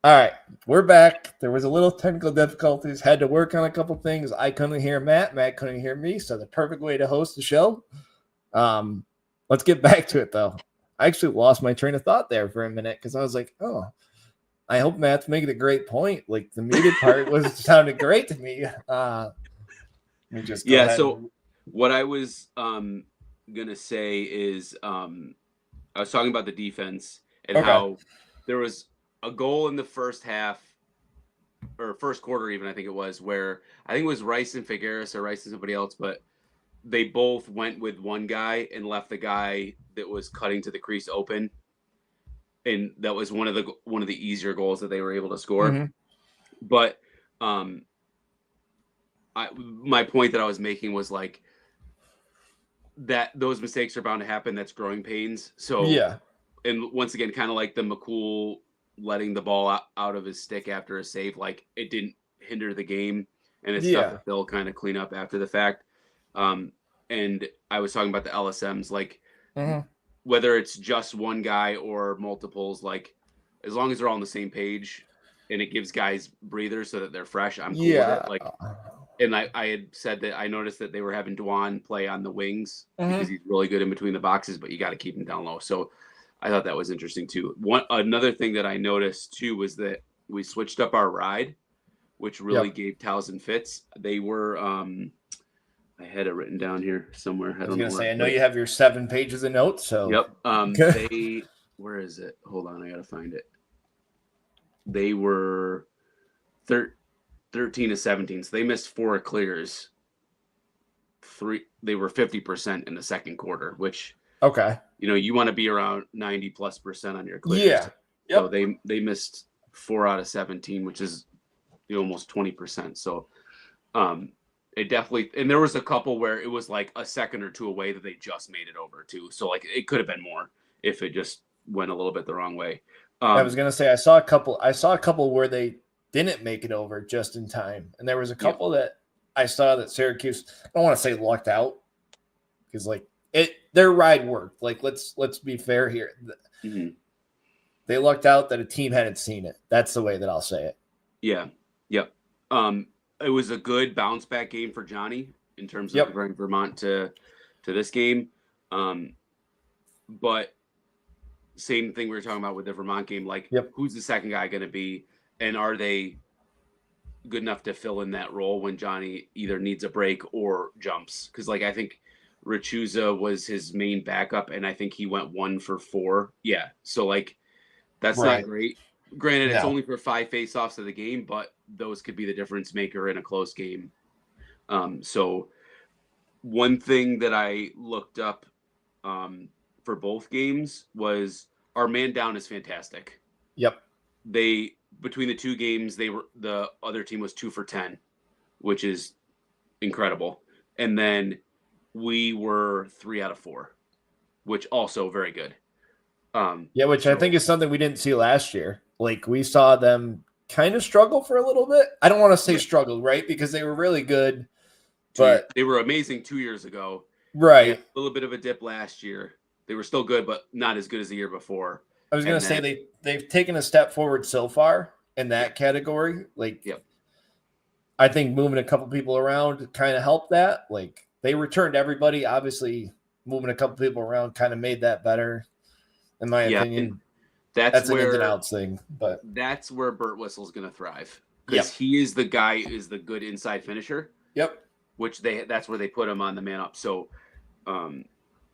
All right, we're back. There was a little technical difficulties. Had to work on a couple things. I couldn't hear Matt. Matt couldn't hear me. So the perfect way to host the show. Let's get back to it though. I actually lost my train of thought there for a minute because I was like, oh, I hope Matt's making a great point. Like the muted part was sounded great to me. Let me just go ahead. So what I was gonna say is I was talking about the defense and how there was a goal in the first half or first quarter, even I think it was, where I think it was Rice and Figueres or Rice and somebody else, but they both went with one guy and left the guy that was cutting to the crease open, and that was one of the easier goals that they were able to score. Mm-hmm. But my point that I was making was like that those mistakes are bound to happen. That's growing pains. So yeah, and once again, kind of like the McCool letting the ball out of his stick after a save, like it didn't hinder the game, and it's stuff that they'll kind of clean up after the fact. And I was talking about the LSMs, like whether it's just one guy or multiples, like as long as they're all on the same page and it gives guys breathers so that they're fresh, I'm cool with it. Like, and I had said that I noticed that they were having Dwan play on the wings because he's really good in between the boxes, but you got to keep him down low. So I thought that was interesting too. Another thing that I noticed too was that we switched up our ride, which really gave Towson fits. They were I had it written down here somewhere. I was going to say, I know you have your 7 pages of notes. So they, where is it? Hold on, I got to find it. They were 13 to 17. So they missed 4 clears. They were 50% in the second quarter, which you want to be around 90+% on your clears. Yeah. Yep. So they missed 4 out of 17, which is almost 20%. So it definitely, and there was a couple where it was like a second or two away that they just made it over too. So like it could have been more if it just went a little bit the wrong way. I was gonna say I saw a couple where they didn't make it over just in time, and there was a couple that I saw that Syracuse, I don't want to say lucked out because like their ride worked. Like let's be fair here. They lucked out that a team hadn't seen it. That's the way that I'll say it. Yeah. Yep. It was a good bounce back game for Johnny in terms of bringing Vermont to this game. But same thing we were talking about with the Vermont game, like who's the second guy going to be, and are they good enough to fill in that role when Johnny either needs a break or jumps? Because like I think Rachuza was his main backup, and I think he went 1 for 4. Yeah, so like that's not great. Granted, it's only for 5 faceoffs of the game, but those could be the difference maker in a close game. So one thing that I looked up for both games was our man down is fantastic. Yep. Between the 2 games, the other team was 2 for 10, which is incredible. And then we were 3 out of 4, which also very good. Which I think is something we didn't see last year. Like we saw them kind of struggle for a little bit. I don't want to say struggle, right? Because they were really good, but they were amazing 2 years ago. Right. A little bit of a dip last year. They were still good, but not as good as the year before. I was going to say they've taken a step forward so far in that category. Like, I think moving a couple people around kind of helped that. Like they returned everybody. Obviously, moving a couple people around kind of made that better, in my opinion. That's an ins and outs thing, but that's where Burt Whistle's going to thrive because he is the guy who is the good inside finisher. Yep. Which that's where they put him on the man up. So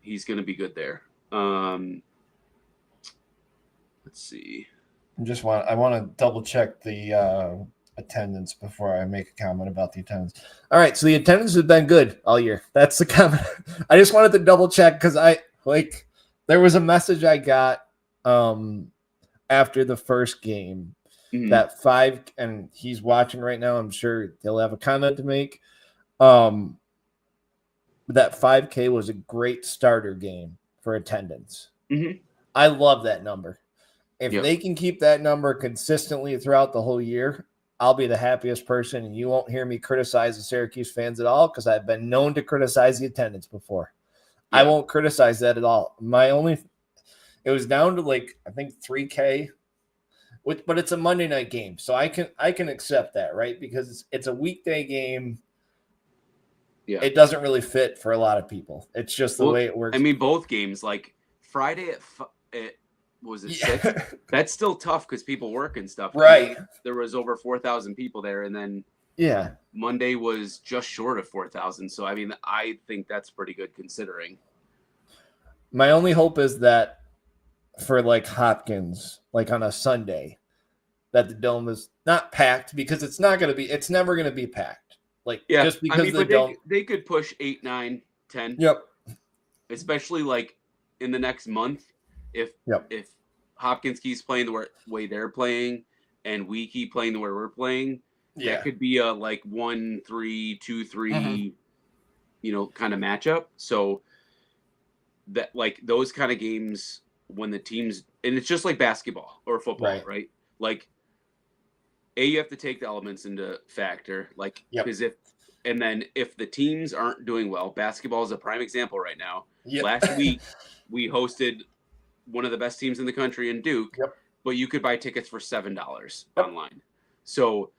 he's going to be good there. Let's see. I want to double check the attendance before I make a comment about the attendance. All right, so the attendance has been good all year. That's the comment. I just wanted to double check because there was a message I got after the first game that 5, and he's watching right now. I'm sure he'll have a comment to make. That 5K was a great starter game for attendance. I love that number. If they can keep that number consistently throughout the whole year, I'll be the happiest person, and you won't hear me criticize the Syracuse fans at all because I've been known to criticize the attendance before. I won't criticize that at all. It was down to I think 3K but it's a Monday night game, so I can accept that, right? Because it's a weekday game. Yeah. It doesn't really fit for a lot of people. It's just the way it works. I mean, both games, like Friday at was it 6? That's still tough because people work and stuff. Right. There was over 4,000 people there, and then Monday was just short of 4,000. So I mean, I think that's pretty good considering. My only hope is that for like Hopkins, like on a Sunday, that the dome is not packed, because it's never going to be packed. Like, just because the dome, they could push 8, 9, 10. Yep. Especially like in the next month, if Hopkins keeps playing the way they're playing, and we keep playing the way we're playing, that could be a like 1-3, 2-3, kind of matchup. So that, like, those kind of games when the teams, and it's just like basketball or football, right? Like, you have to take the elements into factor, like, because if the teams aren't doing well, basketball is a prime example right now. Last week we hosted one of the best teams in the country in Duke, but you could buy tickets for $7 online. So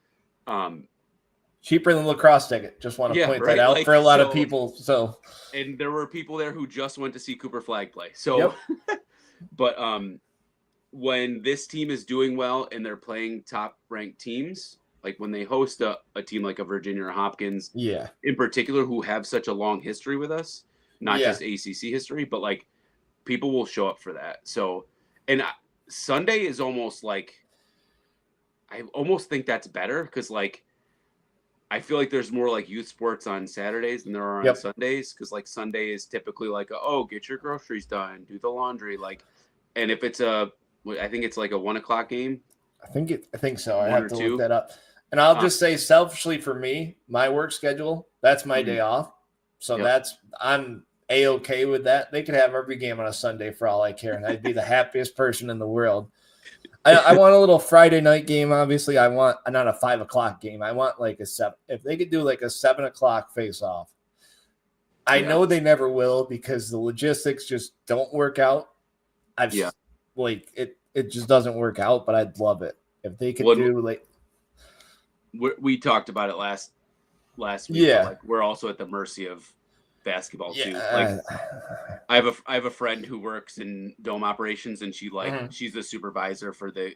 cheaper than lacrosse ticket. Just want to point that out, like, for a lot of people. So, and there were people there who just went to see Cooper Flagg play. So, but when this team is doing well and they're playing top ranked teams, like when they host a team like a Virginia or Hopkins, in particular, who have such a long history with us, not just ACC history, but like people will show up for that. So, and Sunday is almost like, I almost think that's better, because like I feel like there's more like youth sports on Saturdays than there are on Sundays, because like Sunday is typically like get your groceries done, do the laundry, like, and if it's I think it's like a 1 o'clock game. I think so. I have to look that up. And I'll just say, selfishly for me, my work schedule, that's my day off. So I'm A-okay with that. They could have every game on a Sunday for all I care, and I'd be the happiest person in the world. I want a little Friday night game, obviously. I want not a 5 o'clock game. I want like a 7. If they could do like a 7 o'clock face-off. I know they never will, because the logistics just don't work out. Like it just doesn't work out, but I'd love it if they could do like. We talked about it last week. Yeah, like, we're also at the mercy of basketball too. Like, I have a friend who works in dome operations, and she she's the supervisor for the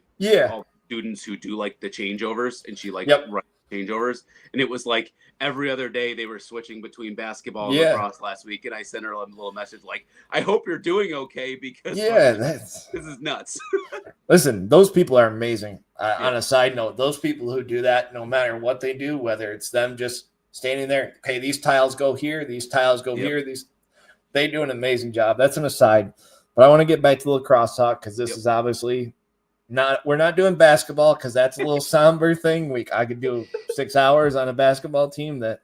all students who do like the changeovers, and she runs changeovers, and it was like every other day they were switching between basketball and lacrosse last week, and I sent her a little message like, I hope you're doing okay, because this is nuts. Listen, those people are amazing. On a side note, those people who do that, no matter what they do, whether it's them just standing there, okay, these tiles go here, these tiles go here, they do an amazing job. That's an aside, but I want to get back to the lacrosse talk, because this is obviously we're not doing basketball, because that's a little somber thing. I could do 6 hours on a basketball team that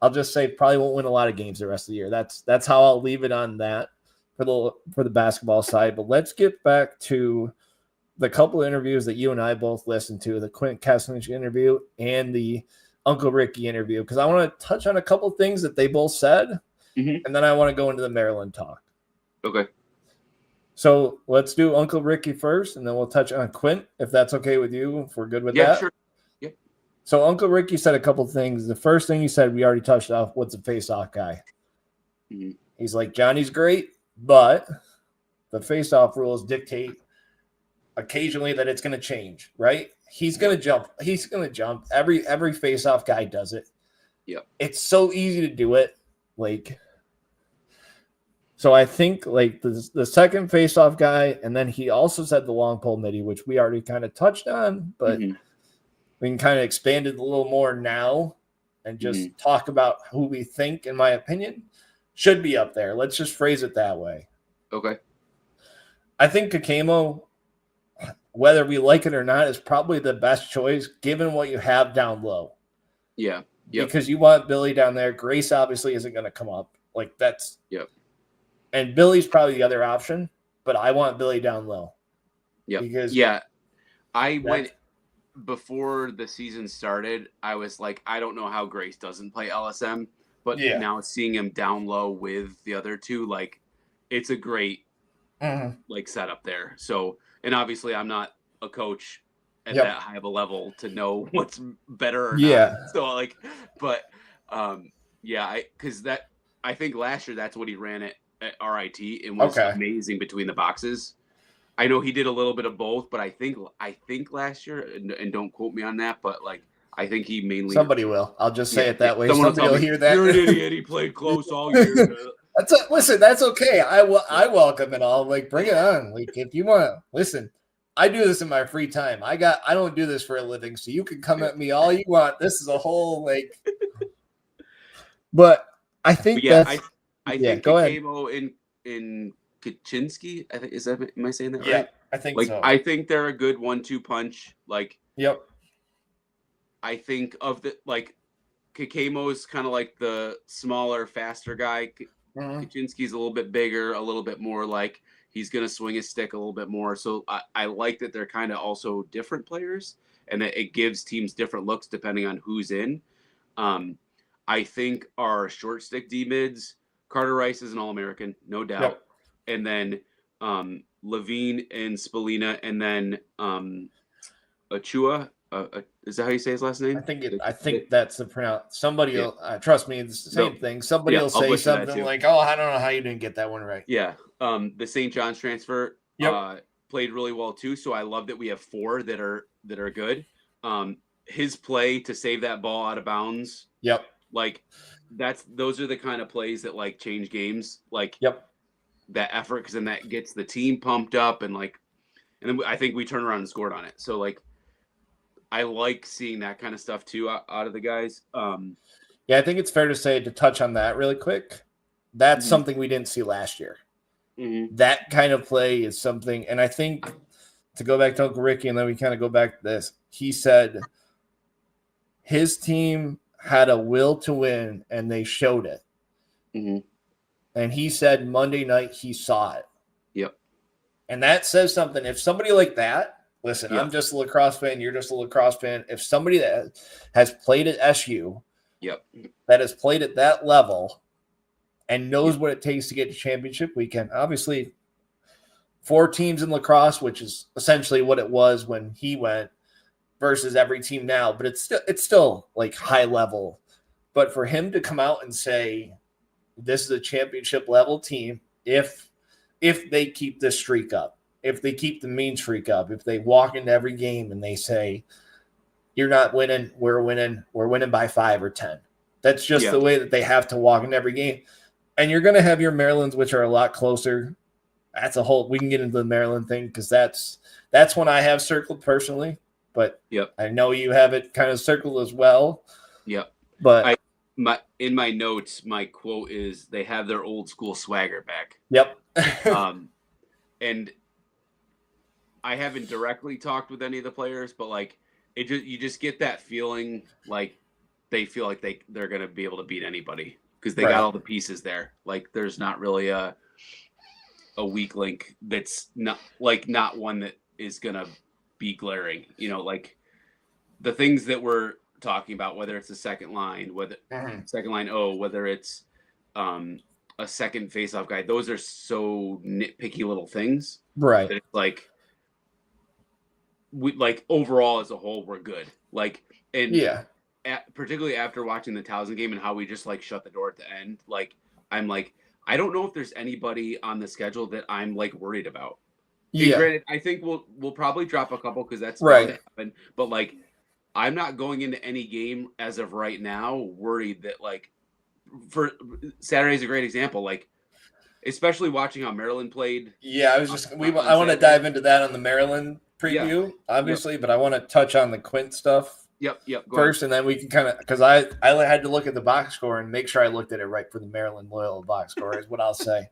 I'll just say probably won't win a lot of games the rest of the year. That's how I'll leave it on that for the basketball side. But let's get back to the couple of interviews that you and I both listened to, the Quint Kesselring interview and the Uncle Ricky interview, because I want to touch on a couple of things that they both said, and then I want to go into the Maryland talk. Okay. So let's do Uncle Ricky first, and then we'll touch on Quint, if that's okay with you, if we're good with that. Sure. Yeah. So Uncle Ricky said a couple things. The first thing he said, we already touched off, what's a face-off guy? Mm-hmm. He's like, Johnny's great, but the face-off rules dictate occasionally that it's going to change, right? He's going to jump. He's going to jump. Every face-off guy does it. Yep. It's so easy to do it. Like, so I think like the second face-off guy, and then he also said the long pole midi, which we already kind of touched on, but we can kind of expand it a little more now and just talk about who we think, in my opinion, should be up there. Let's just phrase it that way. Okay. I think Kakemo, whether we like it or not, is probably the best choice given what you have down low. Yeah. Yep. Because you want Billy down there. Grace obviously isn't going to come up. Like, that's – Yep. And Billy's probably the other option, but I want Billy down low. Yeah. Because I went before the season started. I was like, I don't know how Grace doesn't play LSM, but now seeing him down low with the other two, like, it's a great like setup there. So, and obviously I'm not a coach at Yep. that high of a level to know what's better or Yeah. not. So like, but I think last year that's what he ran at RIT and was amazing between the boxes. I know he did a little bit of both, but I think last year, and don't quote me on that, but like I think he mainly. Somebody will. I'll just say it that way. Someone Somebody will hear that. You're an idiot. He played close all year. Listen, that's okay. I welcome it all. Like, bring it on. Like, if you want to listen, I do this in my free time. I don't do this for a living, so you can come at me all you want. This is a whole like. But I think I think go ahead. Kakemo in Kaczynski, I think am I saying that right? Yeah, I think like, so. I think they're a good 1-2 punch. Like, yep. I think of the like Kakemo's kind of like the smaller, faster guy. Kaczynski's a little bit bigger, a little bit more like he's gonna swing his stick a little bit more. So I like that they're kind of also different players and that it gives teams different looks depending on who's in. I think our short stick D mids, Carter Rice is an All-American, no doubt. Yep. And then Levine and Spallina, and then Achua. Is that how you say his last name? I think that's the pronounce. Somebody will trust me. It's the same thing. Somebody will say something like, "Oh, I don't know how you didn't get that one right." Yeah. The St. John's transfer played really well too. So I love that we have 4 that are good. His play to save that ball out of bounds. Yep. Like those are the kind of plays that like change games. Like that effort, because then that gets the team pumped up and then I think we turn around and scored on it. So like I like seeing that kind of stuff too out of the guys. Yeah, I think it's fair to say, to touch on that really quick, that's something we didn't see last year. That kind of play is something, and I think to go back to Uncle Ricky, and then we kind of go back to this, he said his team had a will to win, and they showed it. And he said Monday night he saw it. Yep. And that says something. If somebody like that, listen, I'm just a lacrosse fan, you're just a lacrosse fan. If somebody that has played at SU, that has played at that level and knows what it takes to get to championship weekend, obviously 4 teams in lacrosse, which is essentially what it was when he went, versus every team now, but it's still like high level. But for him to come out and say this is a championship level team, if they keep this streak up, if they keep the mean streak up, if they walk into every game and they say, you're not winning, we're winning by 5 or 10. That's just the way that they have to walk into every game. And you're going to have your Marylands, which are a lot closer. That's a whole, we can get into the Maryland thing because that's one I have circled personally. But I know you have it kind of circled as well. Yep. But in my notes, my quote is, they have their old school swagger back. Yep. And I haven't directly talked with any of the players, but like you just get that feeling like they feel like they're going to be able to beat anybody because they got all the pieces there. Like there's not really a weak link that's not one that is going to be glaring, like the things that we're talking about, whether it's a second line, whether it's a second face-off guy, those are so nitpicky little things, right? That it's like we overall as a whole we're good, particularly after watching the Towson game and how we just shut the door at the end. I'm I don't know if there's anybody on the schedule that I'm worried about. Yeah, granted, I think we'll probably drop a couple because that's bound to happen. But I'm not going into any game as of right now worried that for Saturday's a great example. Especially watching how Maryland played. Yeah, I want to dive into that on the Maryland preview, obviously, but I want to touch on the Quint stuff. Yep. First, and then we can kind of, because I had to look at the box score and make sure I looked at it right for the Maryland Loyola box score is what I'll say.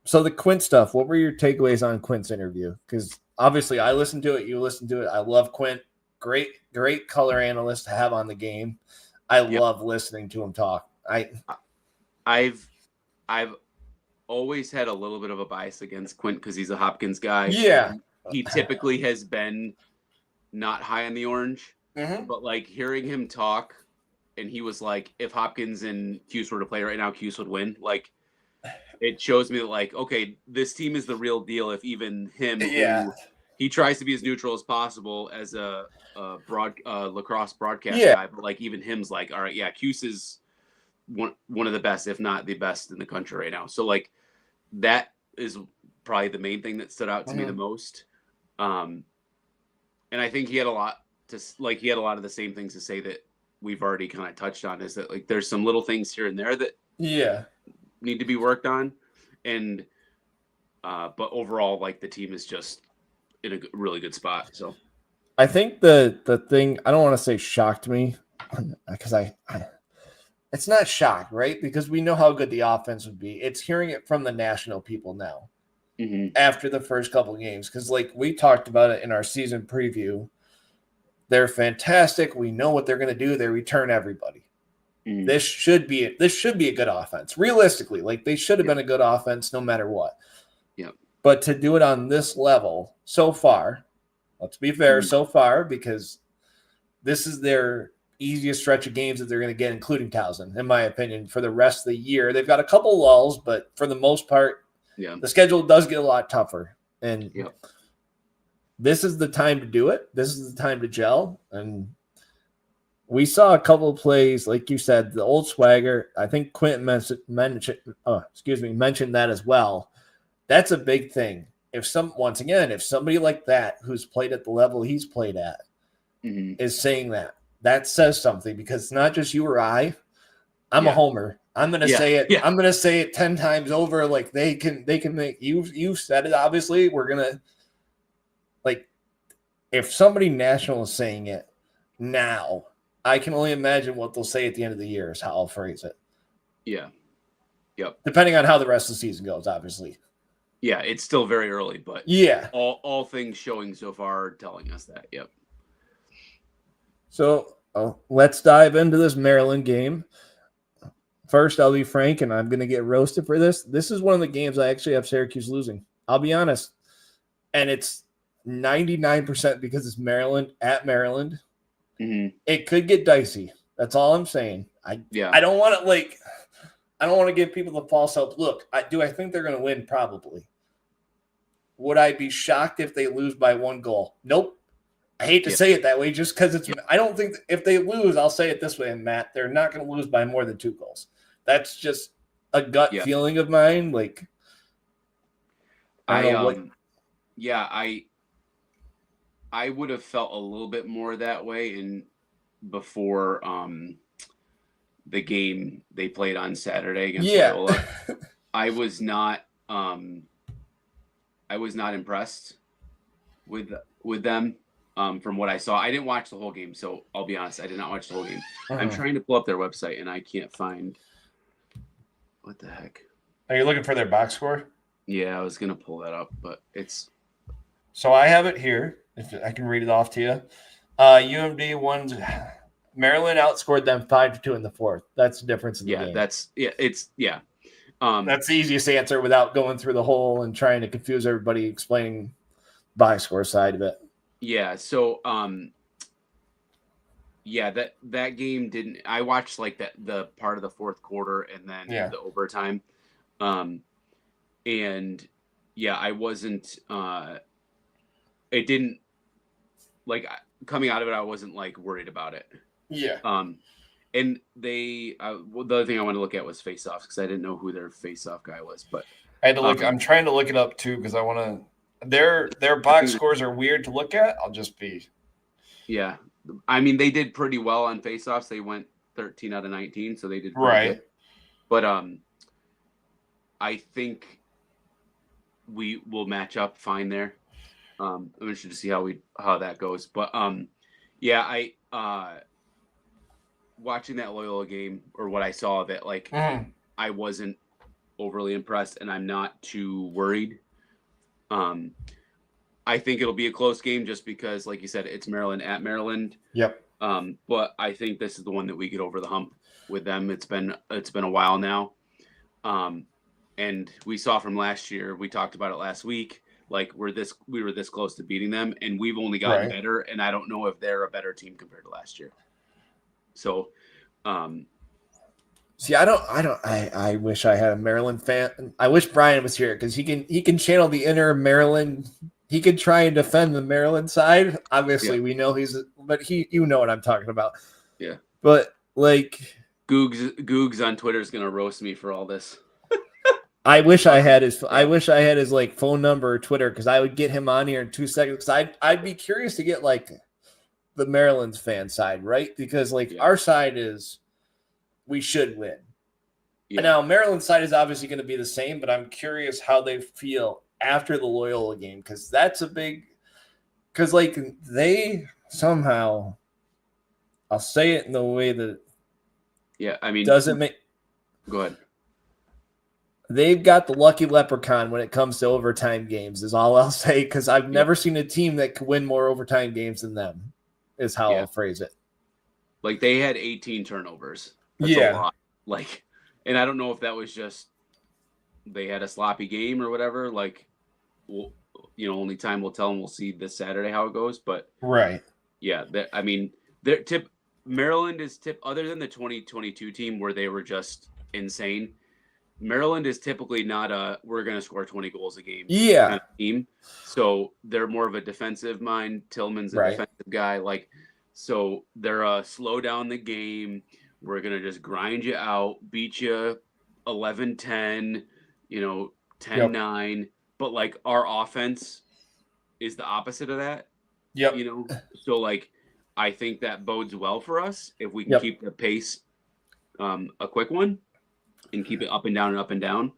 So the Quint stuff, what were your takeaways on Quint's interview? Because obviously I listened to it, you listened to it. I love Quint. Great color analyst to have on the game. I love listening to him talk. I've always had a little bit of a bias against Quint because he's a Hopkins guy. Yeah. He typically has been not high on the orange, but hearing him talk, and he was if Hopkins and Cuse were to play right now, Cuse would win. It shows me that okay, this team is the real deal. If even him, who he tries to be as neutral as possible as a lacrosse broadcast Yeah. guy, but like even him's like, all right, yeah, Cuse is one of the best, if not the best in the country right now. So like that is probably the main thing that stood out to me the most. And I think he had a lot of the same things to say that we've already kind of touched on, is that like there's some little things here and there that need to be worked on. And but overall, like the team is just in a really good spot. So I think the thing, I don't want to say shocked me, because it's not shock, right? Because we know how good the offense would be. It's hearing it from the national people now after the first couple of games. Because like we talked about it in our season preview, they're fantastic. We know what they're going to do. They return everybody. This should be a good offense. Realistically, like they should have been a good offense no matter what. But to do it on this level so far, let's be fair, so far, because this is their easiest stretch of games that they're going to get, including Towson, in my opinion, for the rest of the year. They've got a couple lulls, but for the most part, the schedule does get a lot tougher. And this is the time to do it. This is the time to gel. And we saw a couple of plays, like you said, the old swagger. I think Quentin mentioned that as well. That's a big thing. If somebody like that who's played at the level he's played at is saying that says something, because it's not just you or I. I'm a homer. I'm going to say it. I'm going to say it 10 times over. Like they can make you said it. Obviously, we're going to, like, if somebody national is saying it now, I can only imagine what they'll say at the end of the year is how I'll phrase it. Yeah. Yep. Depending on how the rest of the season goes, obviously. Yeah, it's still very early, but all things showing so far are telling us that. Yep. So let's dive into this Maryland game. First, I'll be frank, and I'm going to get roasted for this. This is one of the games I actually have Syracuse losing. I'll be honest. And it's 99% because it's Maryland at Maryland. It could get dicey. That's all I'm saying. I don't want to give people the false hope. Look, I think they're going to win? Probably. Would I be shocked if they lose by 1 goal? Nope. I hate to say it that way, just because it's. I don't think if they lose, I'll say it this way, Matt. They're not going to lose by more than 2 goals. That's just a gut feeling of mine. Like, I would have felt a little bit more that way before the game they played on Saturday against Loyola. I was not impressed with them from what I saw. I didn't watch the whole game, so I'll be honest, I did not watch the whole game. I'm trying to pull up their website and I can't find what the heck. Are you looking for their box score? Yeah, I was gonna pull that up, but it's. So I have it here. If I can read it off to you. UMD won. Maryland outscored them 5-2 in the fourth. That's the difference in the game. That's the easiest answer without going through the whole and trying to confuse everybody explaining box score side of it. Yeah. So that game didn't. I watched like the part of the fourth quarter and then the overtime, and I wasn't. It didn't like coming out of it. I wasn't like worried about it. Yeah. And the other thing I wanted to look at was face-offs because I didn't know who their face-off guy was. But I had to look. I'm trying to look it up too because I want to. Their box scores are weird to look at. I'll just be. Yeah, I mean they did pretty well on face-offs. They went 13 out of 19, so they did pretty good. But I think we will match up fine there. I'm interested to see how that goes. But I watching that Loyola game or what I saw of it, like I wasn't overly impressed, and I'm not too worried. I think it'll be a close game just because, like you said, it's Maryland at Maryland. Yep. But I think this is the one that we get over the hump with them. It's been a while now. And we saw from last year, we talked about it last week. Like we were this close to beating them, and we've only gotten better. And I don't know if they're a better team compared to last year. So, see, I wish I had a Maryland fan. I wish Brian was here because he can channel the inner Maryland. he could try and defend the Maryland side. Obviously, we know but you know what I'm talking about. Yeah. But like Googs on Twitter is gonna roast me for all this. I wish I had his like phone number or Twitter, because I would get him on here in 2 seconds. Because I'd be curious to get like the Maryland's fan side, right? Because like our side is we should win. Yeah. Now Maryland's side is obviously going to be the same, but I'm curious how they feel after the Loyola game, because that's a big. Because like they somehow, I'll say it in the way that. Yeah, I mean, doesn't make. Go ahead. They've got the lucky leprechaun when it comes to overtime games, is all I'll say, because I've never seen a team that could win more overtime games than them, is how I'll phrase it. Like, they had 18 turnovers. That's a lot. Like, and I don't know if that was just they had a sloppy game or whatever. Like, well, only time will tell, and we'll see this Saturday how it goes. But yeah, I mean, Maryland is other than the 2022 team where they were just insane. Maryland is typically not we're going to score 20 goals a game kind of team. So they're more of a defensive mind. Tillman's a defensive guy. Like, so they're slow down the game. We're going to just grind you out, beat you 11-10, 10-9. But like our offense is the opposite of that. So like, I think that bodes well for us if we can keep the pace a quick one. And keep it up and down and up and down.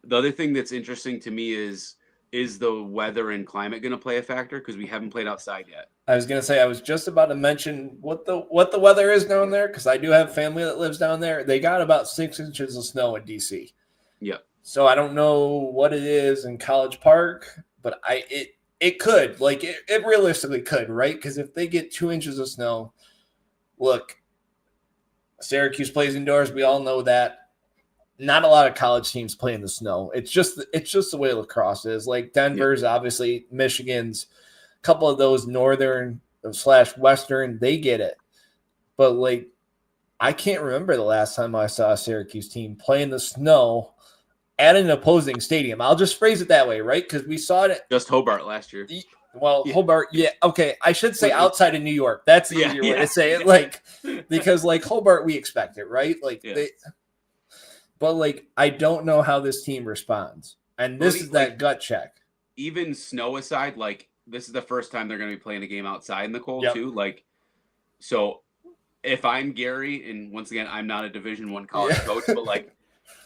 The other thing that's interesting to me is the weather and climate going to play a factor? Because we haven't played outside yet. I was going to say, I was just about to mention what the weather is down there, because I do have family that lives down there. They got about 6 inches of snow in DC. Yep. So I don't know what it is in College Park, but it could. Like, it realistically could, right? Because if they get 2 inches of snow, look, Syracuse plays indoors. We all know that. Not a lot of college teams play in the snow. It's just the way lacrosse is. Like Denver's, obviously, Michigan's, a couple of those northern/western, they get it. But like, I can't remember the last time I saw a Syracuse team play in the snow at an opposing stadium. I'll just phrase it that way, right? Because we saw it just Hobart last year. Well, Hobart, okay. I should say outside of New York. That's the easier way to say it. Like, because like Hobart, we expect it, right? Like but like, I don't know how this team responds. And this is that gut check. Even snow aside, like, this is the first time they're going to be playing a game outside in the cold too. Like, so if I'm Gary, and once again, I'm not a Division I college coach, but like,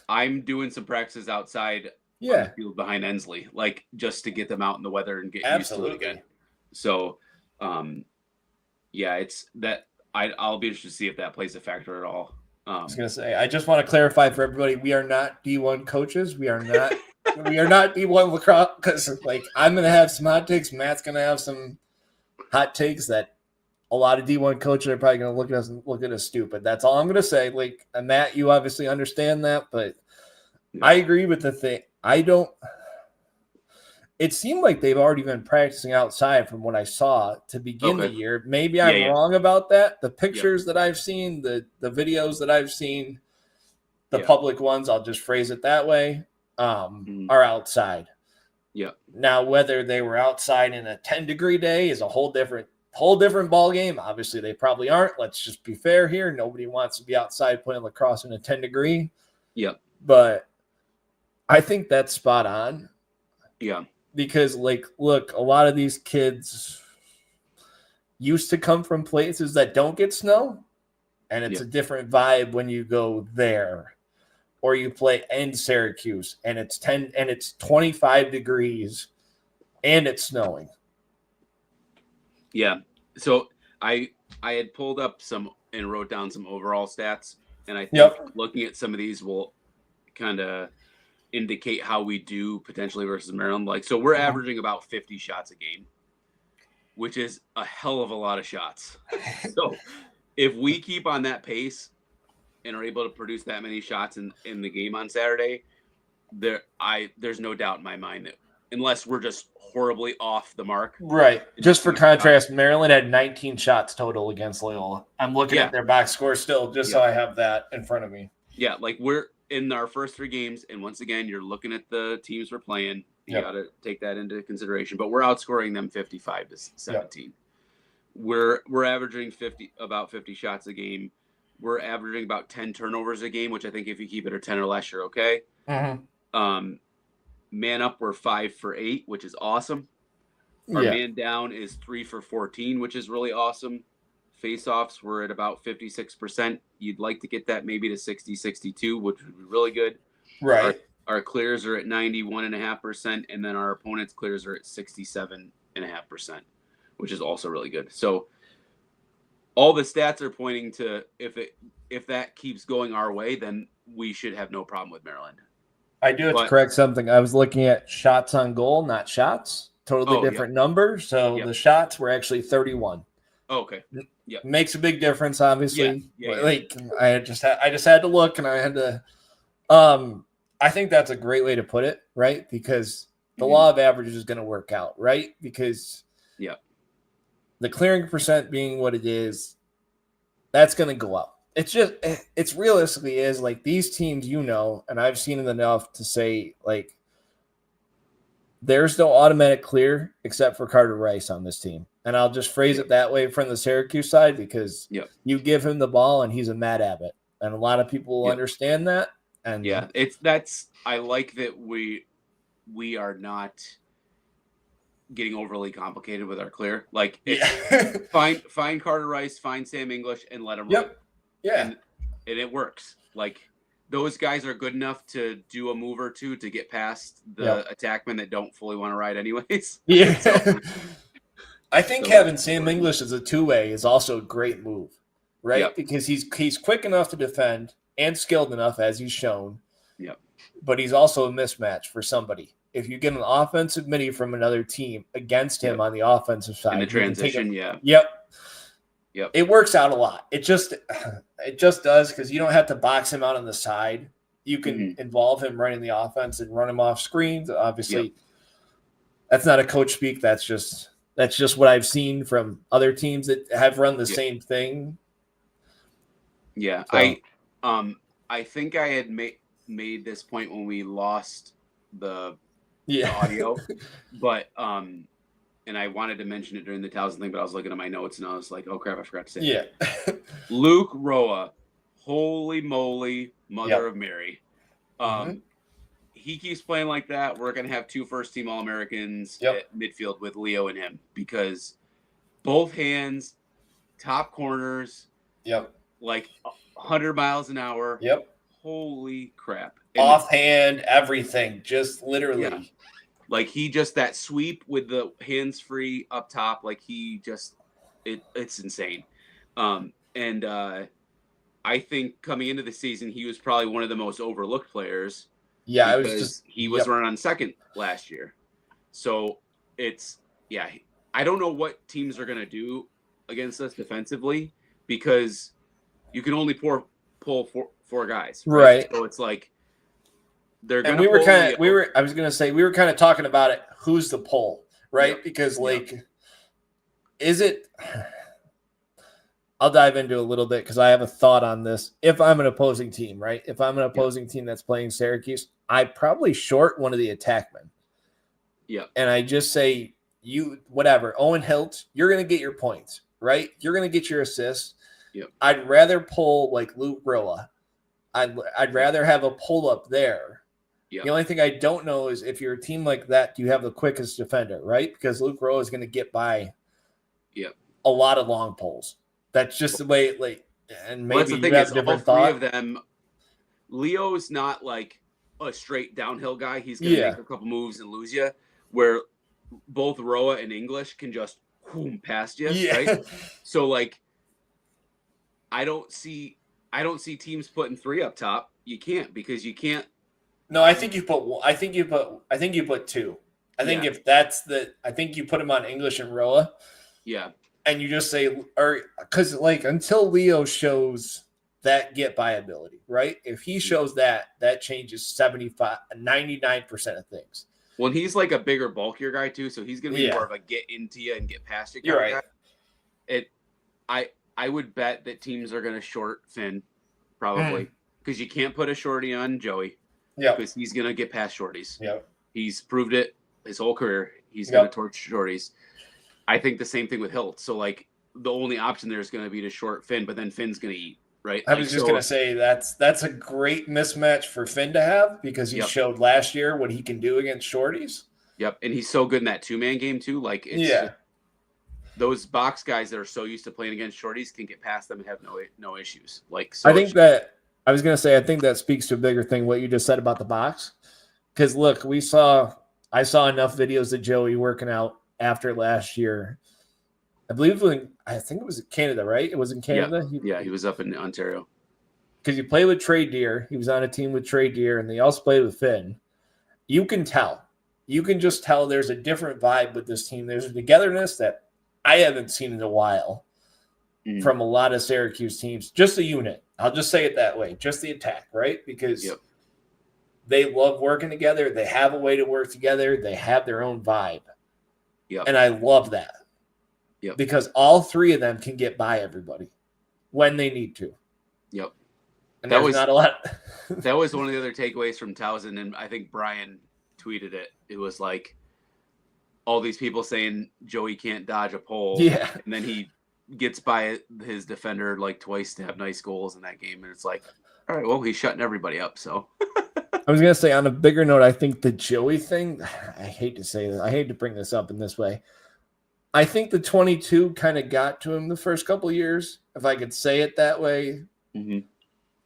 I'm doing some practices outside on the field behind Ensley, like, just to get them out in the weather and get used to it again. So, it's that I'll be interested to see if that plays a factor at all. I was gonna say, I just want to clarify for everybody: we are not D1 coaches. We are not. We are not D1 lacrosse, because like, I'm gonna have some hot takes. Matt's gonna have some hot takes that a lot of D1 coaches are probably gonna look at us stupid. That's all I'm gonna say. Like, and Matt, you obviously understand that, but I agree with the thing. I don't. It seemed like they've already been practicing outside from what I saw to begin the year. Maybe I'm wrong about that. The pictures that I've seen, the videos that I've seen, the public ones, I'll just phrase it that way, are outside. Yeah. Now, whether they were outside in a 10-degree day is a whole different ball game. Obviously, they probably aren't. Let's just be fair here. Nobody wants to be outside playing lacrosse in a 10-degree. Yeah. But I think that's spot on. Yeah. Because, like, look, a lot of these kids used to come from places that don't get snow, and it's a different vibe when you go there, or you play in Syracuse, and it's 25 degrees, and it's snowing. Yeah. So I had pulled up some and wrote down some overall stats, and I think looking at some of these will kind of indicate how we do potentially versus Maryland. Like, so we're averaging about 50 shots a game, which is a hell of a lot of shots. So if we keep on that pace and are able to produce that many shots in the game on Saturday, there's no doubt in my mind that unless we're just horribly off the mark. Right. Just for contrast, Maryland had 19 shots total against Loyola. I'm looking at their box score still, just so I have that in front of me. Yeah, like we're in our first 3 games, and once again, you're looking at the teams we're playing. You got to take that into consideration. But we're outscoring them 55-17. Yep. We're averaging about 50 shots a game. We're averaging about 10 turnovers a game, which I think if you keep it at 10 or less, you're okay. Man up, we're 5 for 8, which is awesome. Our man down is 3 for 14, which is really awesome. Face-offs, we're at about 56%. You'd like to get that maybe to 60, 62, which would be really good. Right. Our clears are at 91.5%, and then our opponent's clears are at 67.5%, which is also really good. So all the stats are pointing to if that keeps going our way, then we should have no problem with Maryland. I do have to correct something. I was looking at shots on goal, not shots. Totally different number. So the shots were actually 31. Oh, okay. Yeah. Makes a big difference, obviously. Like I just had to look, and I had to I think that's a great way to put it, right? Because the law of averages is going to work out, right? Because the clearing percent being what it is, that's going to go up. It's realistically is like these teams, and I've seen it enough to say, like, there's no automatic clear except for Carter Rice on this team. And I'll just phrase it that way from the Syracuse side because you give him the ball and he's a Matt Abbott. And a lot of people will understand that. And I like that we are not getting overly complicated with our clear. Like find Carter Rice, find Sam English, and let him run. Yeah. And it works. Like those guys are good enough to do a move or two to get past the attackmen that don't fully want to ride anyways. Yeah. So, I think having Sam English as a two-way is also a great move, right? Yep. Because he's quick enough to defend and skilled enough, as he's shown. Yep. But he's also a mismatch for somebody. If you get an offensive midi from another team against him on the offensive side, in the transition, Yep. It works out a lot. It just does because you don't have to box him out on the side. You can involve him running the offense and run him off screens. Obviously, that's not a coach speak. That's just what I've seen from other teams that have run the same thing. Yeah, so. I think I had made this point when we lost the audio, but and I wanted to mention it during the Towson thing, but I was looking at my notes and I was like, oh crap, I forgot to say it. Yeah. Luke Roa, holy moly, mother of Mary. He keeps playing like that. We're going to have 2 first-team All-Americans at midfield with Leo and him because both hands, top corners, like 100 miles an hour. Yep. Holy crap. Offhand, everything, just literally. Yeah. Like he just that sweep with the hands free up top, like he just it's insane. And I think coming into the season, he was probably one of the most overlooked players. Yeah, he was running on second last year. So I don't know what teams are going to do against us defensively because you can only pull four guys. Right. So it's like they're going to I was going to say we were kind of talking about it. Who's the pull, right? Yep. Because is it I'll dive into a little bit because I have a thought on this. If I'm an opposing team, right? If I'm an opposing team that's playing Syracuse, I probably short one of the attackmen. Yeah. And I just say, Owen Hilt, you're going to get your points, right? You're going to get your assists. Yep. I'd rather pull like Luke Roa. I'd rather have a pull up there. Yep. The only thing I don't know is if you're a team like that, do you have the quickest defender, right? Because Luke Roa is going to get by a lot of long pulls. That's just the way and maybe you have a different thought. All 3 of them, Leo's not like a straight downhill guy. He's going to make a couple moves and lose you, where both Roa and English can just past you, right? So like, I don't see teams putting 3 up top. You can't because you can't. No, I think you put 2. I think if that's I think you put him on English and Roa. Yeah. And you just say, or because like until Leo shows that get by ability, right? If he shows that changes 99% of things. Well, he's like a bigger, bulkier guy too, so he's gonna be more of a get into you and get past you. You're right. I would bet that teams are gonna short Finn probably because you can't put a shorty on Joey. Yeah, because he's gonna get past shorties. Yeah, he's proved it his whole career. He's going to torch shorties. I think the same thing with Hilt. So like the only option there is going to be to short Finn, but then Finn's going to eat, right? I was just going to say that's a great mismatch for Finn to have because he showed last year what he can do against shorties. Yep, and he's so good in that 2-man game too. Like it's those box guys that are so used to playing against shorties can get past them and have no issues. Like so I think that I was going to say I think that speaks to a bigger thing what you just said about the box. Because look, I saw enough videos of Joey working out after last year. I believe I think it was in Canada, right? It was in Canada. He was up in Ontario. Because he played with Trey Deer. He was on a team with Trey Deer, and they also played with Finn. You can tell. You can just tell there's a different vibe with this team. There's a togetherness that I haven't seen in a while from a lot of Syracuse teams. Just the unit. I'll just say it that way. Just the attack, right? Because they love working together. They have a way to work together. They have their own vibe. Yep. And I love that. Yep. Because all three of them can get by everybody when they need to. Yep. And that was not a lot. That was one of the other takeaways from Towson, and I think Brian tweeted it. It was like all these people saying Joey can't dodge a pole. Yeah. And then he gets by his defender like twice to have nice goals in that game. And it's like, all right, well, he's shutting everybody up. So I was going to say on a bigger note, I think the Joey thing, I hate to say this. I hate to bring this up in this way. I think the 22 kind of got to him the first couple of years, if I could say it that way. Mm-hmm.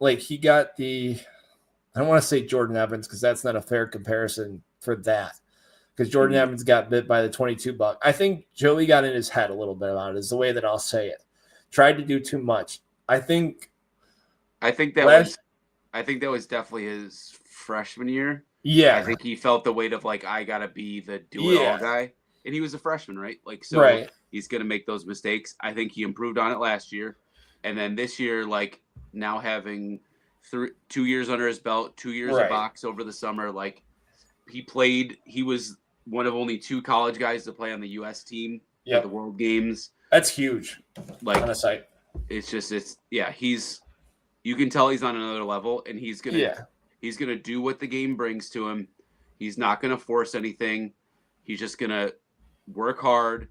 Like he got I don't want to say Jordan Evans because that's not a fair comparison for that. Because Jordan Evans got bit by the 22 buck. I think Joey got in his head a little bit about it, is the way that I'll say it. Tried to do too much. I think that was definitely his freshman year. Yeah. I think he felt the weight of like, I gotta be the do-it-all guy. And he was a freshman, right? Like so he's gonna make those mistakes. I think he improved on it last year. And then this year, like now having 2 years under his belt, 2 years of box over the summer, like he was one of only 2 college guys to play on the U.S. team at the World Games. That's huge. Like on a site. You can tell he's on another level, and he's gonna do what the game brings to him. He's not gonna force anything. He's just gonna work hard,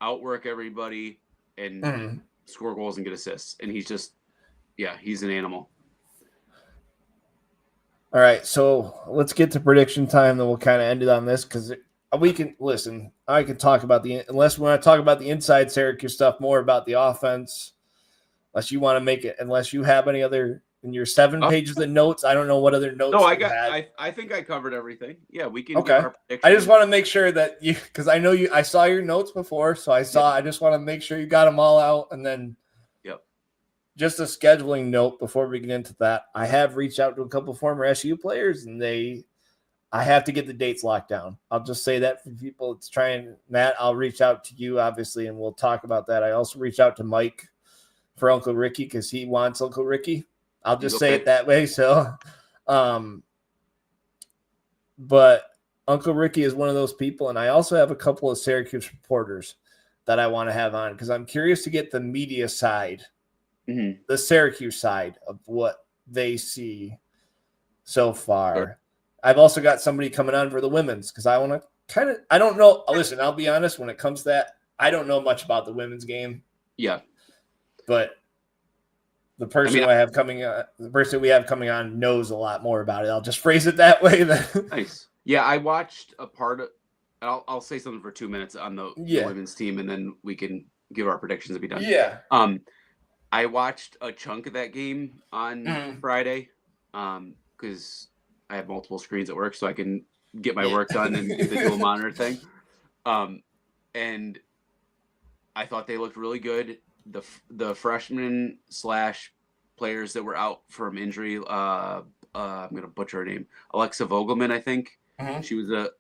outwork everybody, and score goals and get assists. And he's an animal. All right, so let's get to prediction time. Then we'll kind of end it on this because we can listen. I can talk about unless we want to talk about the inside Syracuse stuff more about the offense. Unless you want to make it, unless you have any other in your 7 pages of notes. I don't know what other notes. No, I think I covered everything. Yeah, we can. Okay. I just want to make sure that because I know I saw your notes before, so I just want to make sure you got them all out, and then. Just a scheduling note before we get into that. I have reached out to a couple former SU players, and I have to get the dates locked down. I'll just say that for people. It's trying, Matt, I'll reach out to you, obviously, and we'll talk about that. I also reached out to Mike for Uncle Ricky because he wants Uncle Ricky. I'll just say it that way. So, but Uncle Ricky is one of those people, and I also have a couple of Syracuse reporters that I want to have on because I'm curious to get the media side. The Syracuse side of what they see so far. Sure. I've also got somebody coming on for the women's because I want to I don't know. Listen, I'll be honest, when it comes to that, I don't know much about the women's game. Yeah. But the person the person we have coming on knows a lot more about it. I'll just phrase it that way. Nice. Yeah, I watched a part of I'll say something for 2 minutes on the women's team, and then we can give our predictions and be done. Yeah. I watched a chunk of that game on Friday because I have multiple screens at work, so I can get my work done and do the dual monitor thing. And I thought they looked really good. The freshmen / players that were out from injury, I'm going to butcher her name, Alexa Vogelman, I think. She's a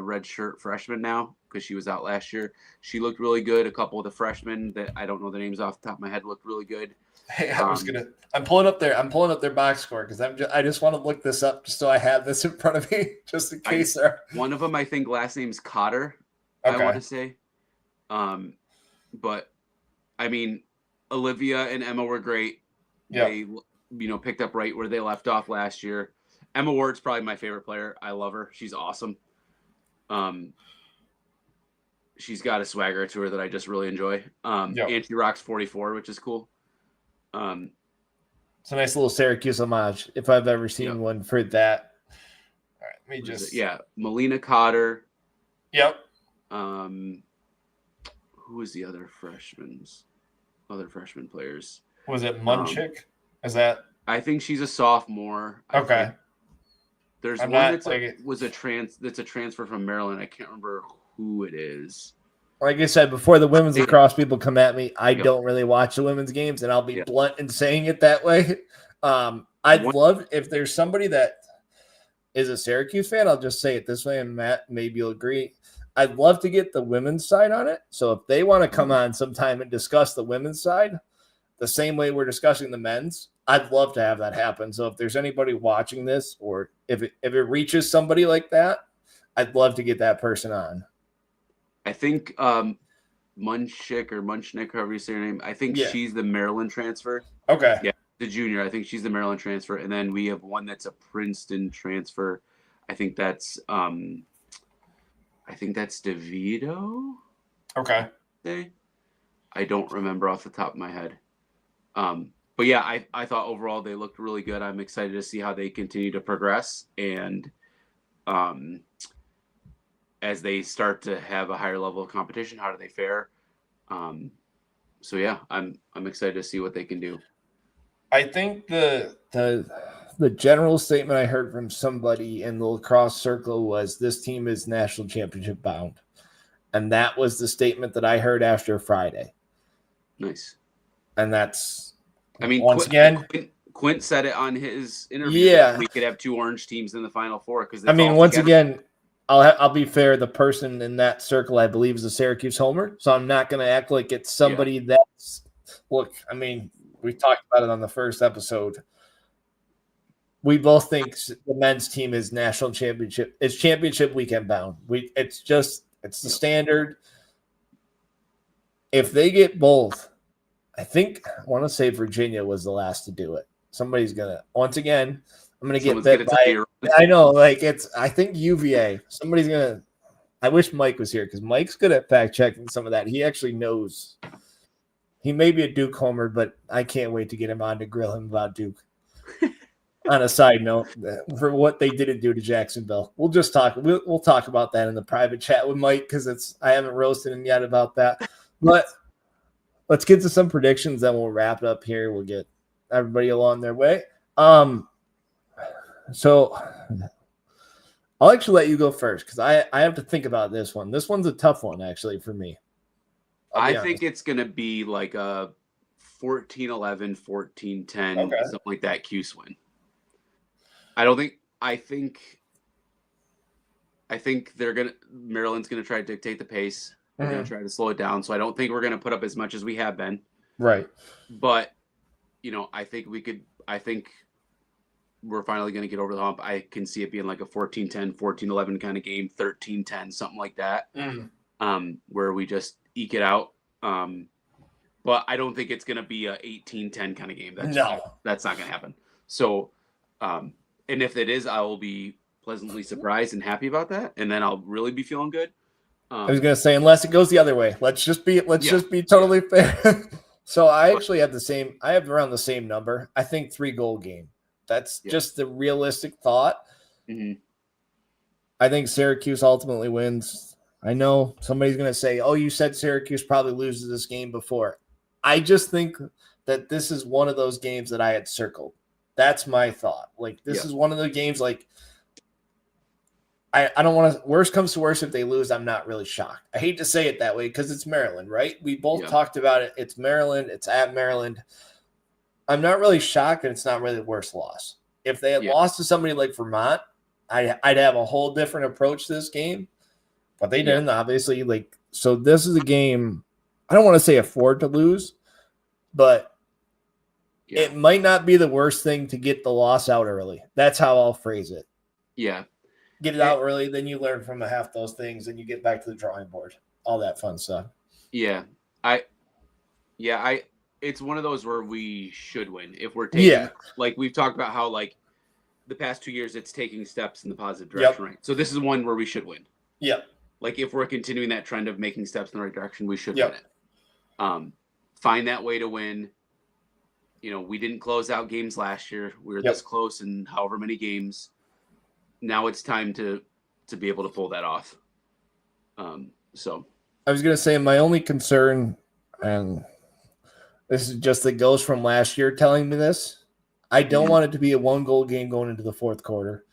redshirt freshman now because she was out last year. She looked really good. A couple of the freshmen that I don't know the names off the top of my head looked really good. Hey, I'm pulling up their box score because I just want to look this up just so I have this in front of me just in case. One of them, I think, last name's Cotter. Okay. I want to say. But I mean, Olivia and Emma were great. Yeah. They picked up right where they left off last year. Emma Ward's probably my favorite player. I love her. She's awesome. She's got a swagger to her that I just really enjoy. And she rocks 44, which is cool. It's a nice little Syracuse homage, if I've ever seen one for that. All right, let me just... Melina Cotter. Yep. Who was the other freshman players? Was it Munchik? Is that... I think she's a sophomore. Okay. There's one that's a transfer from Maryland. I can't remember who it is. Like I said, before the women's lacrosse people come at me, I don't really watch the women's games, and I'll be blunt in saying it that way. I'd love if there's somebody that is a Syracuse fan, I'll just say it this way, and Matt, maybe you'll agree. I'd love to get the women's side on it. So if they want to come on sometime and discuss the women's side, the same way we're discussing the men's, I'd love to have that happen. So if there's anybody watching this, or if it reaches somebody like that, I'd love to get that person on. I think Munchik or Munchnik, however you say her name, I think she's the Maryland transfer. Okay. Yeah, the junior. I think she's the Maryland transfer. And then we have one that's a Princeton transfer. I think that's DeVito. Okay. I don't remember off the top of my head. But yeah, I thought overall they looked really good. I'm excited to see how they continue to progress, and as they start to have a higher level of competition, how do they fare? So yeah, I'm excited to see what they can do. I think the general statement I heard from somebody in the lacrosse circle was this team is national championship bound, and that was the statement that I heard after Friday. Nice. And that's, I mean, Quint said it on his interview. Yeah, we could have two orange teams in the Final Four because I mean, once again, I'll be fair. The person in that circle, I believe, is a Syracuse homer, so I'm not going to act like it's somebody that's. Look, I mean, we talked about it on the first episode. We both think the men's team is national championship. It's championship weekend bound. It's the standard. If they get both. I want to say Virginia was the last to do it. Somebody's going to, once again, I'm going to get bit by it. I know, I think UVA. Somebody's going to, I wish Mike was here because Mike's good at fact checking some of that. He actually knows. He may be a Duke homer, but I can't wait to get him on to grill him about Duke. On a side note, for what they didn't do to Jacksonville. We'll just talk. We'll talk about that in the private chat with Mike because I haven't roasted him yet about that. But let's get to some predictions, then we'll wrap it up here. We'll get everybody along their way. So I'll actually let you go first because I have to think about this one. This one's a tough one, actually, for me. I think it's going to be like a 14-11, 14-10, something like that, Cuse win. I think Maryland's going to try to dictate the pace. We're going to try to slow it down. So I don't think we're going to put up as much as we have been. Right. But, I think we're finally going to get over the hump. I can see it being like a 14-10, 14-11 kind of game, 13-10, something like that, where we just eke it out. But I don't think it's going to be a 18-10 kind of game. That's not going to happen. So, and if it is, I will be pleasantly surprised and happy about that. And then I'll really be feeling good. I was going to say, unless it goes the other way, let's just be totally fair. So I actually have around the same number. I think 3-goal game. That's just the realistic thought. Mm-hmm. I think Syracuse ultimately wins. I know somebody's going to say, oh, you said Syracuse probably loses this game before. I just think that this is one of those games that I had circled. That's my thought. This is one of the games, I don't want to – worst comes to worst, if they lose, I'm not really shocked. I hate to say it that way because it's Maryland, right? We both talked about it. It's Maryland. It's at Maryland. I'm not really shocked, and it's not really the worst loss. If they had lost to somebody like Vermont, I'd have a whole different approach to this game. But they didn't, obviously. So this is a game I don't want to say afford to lose, but it might not be the worst thing to get the loss out early. That's how I'll phrase it. Yeah. Get it out early, then you learn from half those things, and you get back to the drawing board. All that fun stuff. Yeah. It's one of those where we should win. If we're taking, we've talked about how, the past 2 years, it's taking steps in the positive direction, right? So this is one where we should win. Yep. Like if we're continuing that trend of making steps in the right direction, we should Yep. win it. Find that way to win. You know, we didn't close out games last year. We were this close in however many games. Now it's time to be able to pull that off. So I was going to say my only concern, and this is just the ghost from last year telling me this. I don't want it to be a 1-goal game going into the fourth quarter.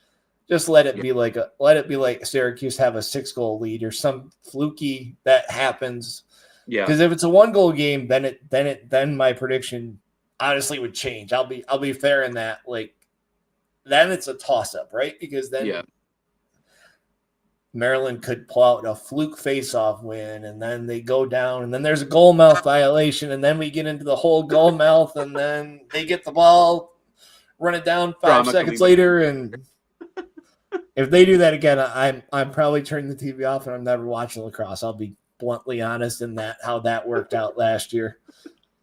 Just let it be like Syracuse have a 6-goal lead or some fluky that happens. Yeah. Because if it's a 1-goal game, then my prediction honestly would change. I'll be fair in that. Like then it's a toss up, right? Because then Maryland could pull out a fluke face-off win, and then they go down, and then there's a goal mouth violation, and then we get into the whole goal mouth, and then they get the ball, run it down 5 seconds later, and if they do that again, I'm probably turning the TV off, and I'm never watching lacrosse. I'll be bluntly honest in that how that worked out last year.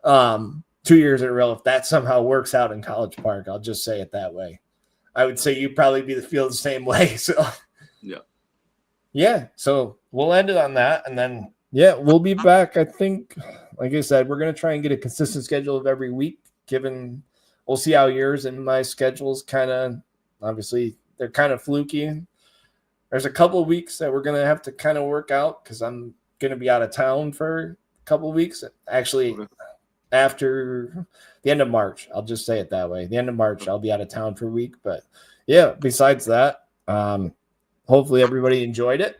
2 years in a row, if that somehow works out in College Park, I'll just say it that way. I would say you'd probably feel the same way. So yeah, so we'll end it on that, and then we'll be back. I think, like I said, we're gonna try and get a consistent schedule of every week. Given we'll see how yours and my schedules kind of, obviously they're kind of fluky. There's a couple of weeks that we're gonna have to kind of work out because I'm gonna be out of town for a couple of weeks. Actually, after the end of March, I'll just say it that way. The end of March, I'll be out of town for a week. But yeah, besides that, hopefully everybody enjoyed it.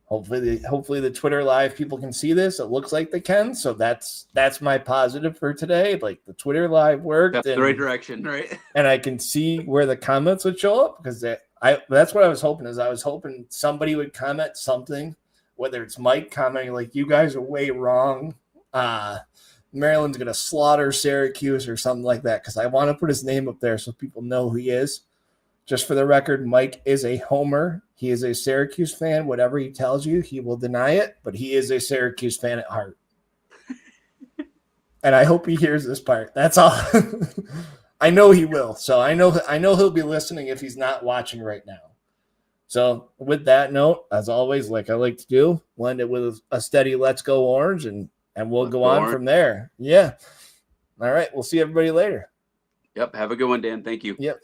Hopefully the Twitter live people can see this. It looks like they can. So that's my positive for today. Like the Twitter live worked. That's the right direction, right? And I can see where the comments would show up because that's what I was hoping. I was hoping somebody would comment something, whether it's Mike commenting like you guys are way wrong. Maryland's going to slaughter Syracuse or something like that because I want to put his name up there so people know who he is. Just for the record, Mike is a homer. He is a Syracuse fan. Whatever he tells you, he will deny it, but he is a Syracuse fan at heart. And I hope he hears this part. That's all. I know he will. So I know he'll be listening if he's not watching right now. So with that note, as always, like I like to do, we'll end it with a steady "Let's go Orange," and we'll go on from there. Yeah. All right. We'll see everybody later. Yep. Have a good one, Dan. Thank you. Yep.